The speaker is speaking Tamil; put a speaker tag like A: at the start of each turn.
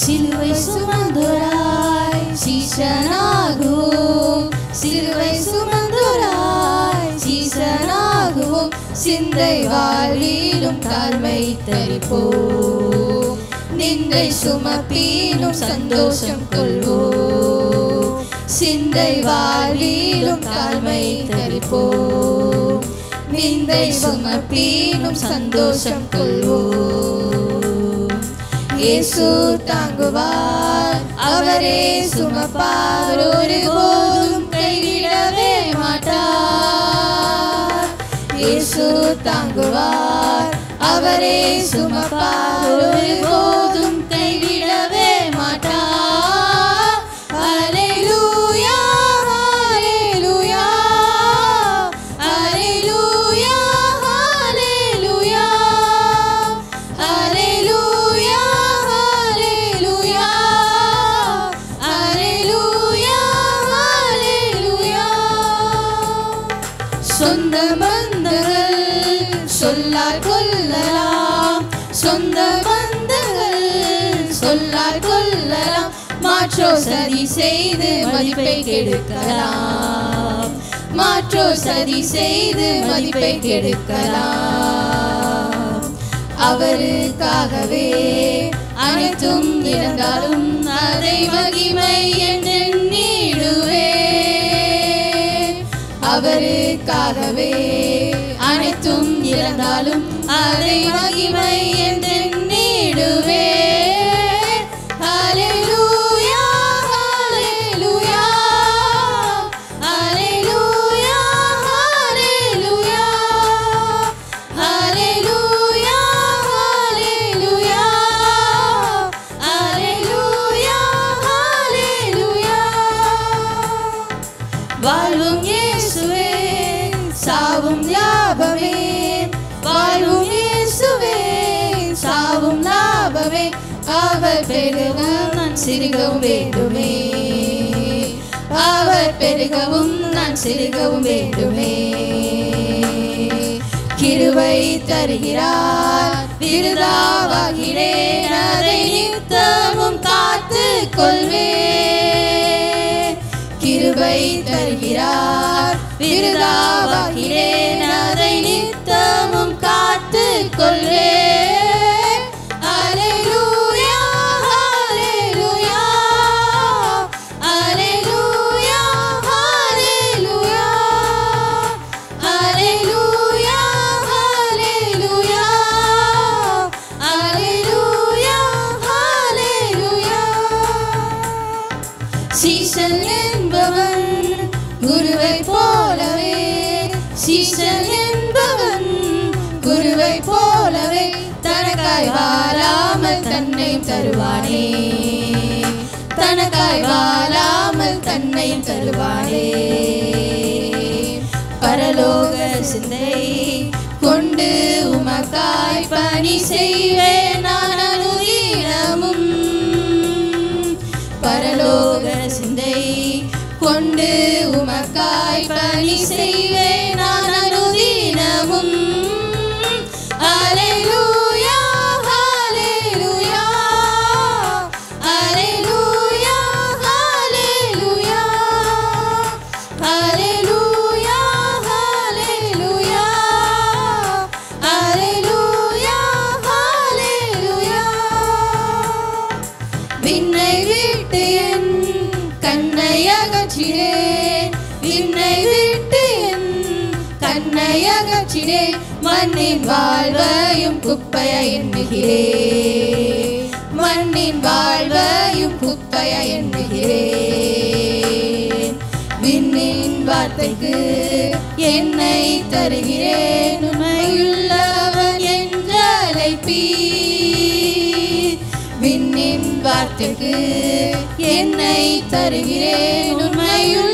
A: சிலுவை சுமந்தோராய் சீஷனாகுவோம், சிலுவை சுமந்தோராய் சீஷனாகுவோம், சிந்தை வாழ்விலும் தாழ்மை தரிப்போம், நிந்தை சுமப்பினும் சந்தோஷம் கொள்வோம், சிந்தை வாழ்விலும் தாழ்மை தரிப்போம், நிந்தை சுமப்பினும் சந்தோஷம் கொள்வோம். இயேசு தாங்குவார், அவரே சுமப்பார், ஒருபோதும் கைவிடவே மாட்டார். இயேசு தாங்குவார், அவரே சுமப்பார், ஒருபோதும் கைவிடவே மாட்டார். அல்லேலூயா அல்லேலூயா அல்லேலூயா அல்லேலூயா அல்லேலூயா அல்லேலூயா அல்லேலூயா. சொந்த பந்தங்கள் சொல்லால் கொள்ளலாம், சொந்த பந்தங்கள் சொல்லால் கொள்ளலாம், மாற்றோ சதி செய்து மதிப்பை கெடுக்கலாம், மாற்றோ சதி செய்து மதிப்பை கெடுக்கலாம். அவருக்காகவே அனைத்தும் இருந்தாலும் அதை மகிமை என்றெண்ணிடுவேன். அவருக்காகவே அனைத்தும் இருந்தாலும் அதை மகிமை என்றெண்ணிடுவேன். அல்லேலூயா அல்லேலூயா அல்லேலூயா அல்லேலூயா அல்லேலூயா அல்லேலூயா அல்லேலூயா. வாழ்வும் இயேசுவே, சாவும் லாபமே, வாழ்வும் இயேசுவே, சாவும் லாபமே, அவர் பெருகவும் நான் சிறுகவும் வேண்டுமே, அவர் பெருகவும் நான் சிறுகவும் வேண்டுமே. கிருபை தருகிறார், விருதாவாகிறேன், அதை நித்தமும் காத்து கொள்வேன். கிருபை தருகிறார், விருதாவாகிறேன், அதை நித்தமும் காத்து கொள்வேன். அல்லேலூயா அல்லேலூயா அல்லேலூயா அல்லேலூயா அல்லேலூயா அல்லேலூயா அல்லேலூயா. சீசன் என்பவன் குருவை போலவே, சீசன் என்பவன் குருவை போலவே, தனக்காய் வாழாமல் தன்னை தருவானே, தனக்காய் வாழாமல் தன்னை தருவானே. பரலோக சிந்தை கொண்டு உமக்காய் பணி செய்வேன் நான் அனுதினமும், பரலோக சிந்தை கொண்டு உமக்காய் பணி செய்வேன் நான் அனுதினமும். அல்லேலூயா அல்லேலூயா அல்லேலூயா அல்லேலூயா அல்லேலூயா அல்லேலூயா அல்லேலூயா. விண்ணை விட்டு என் கண்ணை அகற்றினேன், விண்ணை விட்டு என் கண்ணை அகற்றினேன், மண்ணின் வாழ்வையும் குப்பைய எண்ணுகிறேன், மண்ணின் வாழ்வையும் குப்பைய எண்ணுகிறேன். விண்ணின் வார்த்தைக்கு என்னை தருகிறேன், உண்மையுள்ளவன் என்று அழைப்பீர். விண்ணின் வார்த்தைக்கு என்னை தருகிறேன், உண்மையுள்ள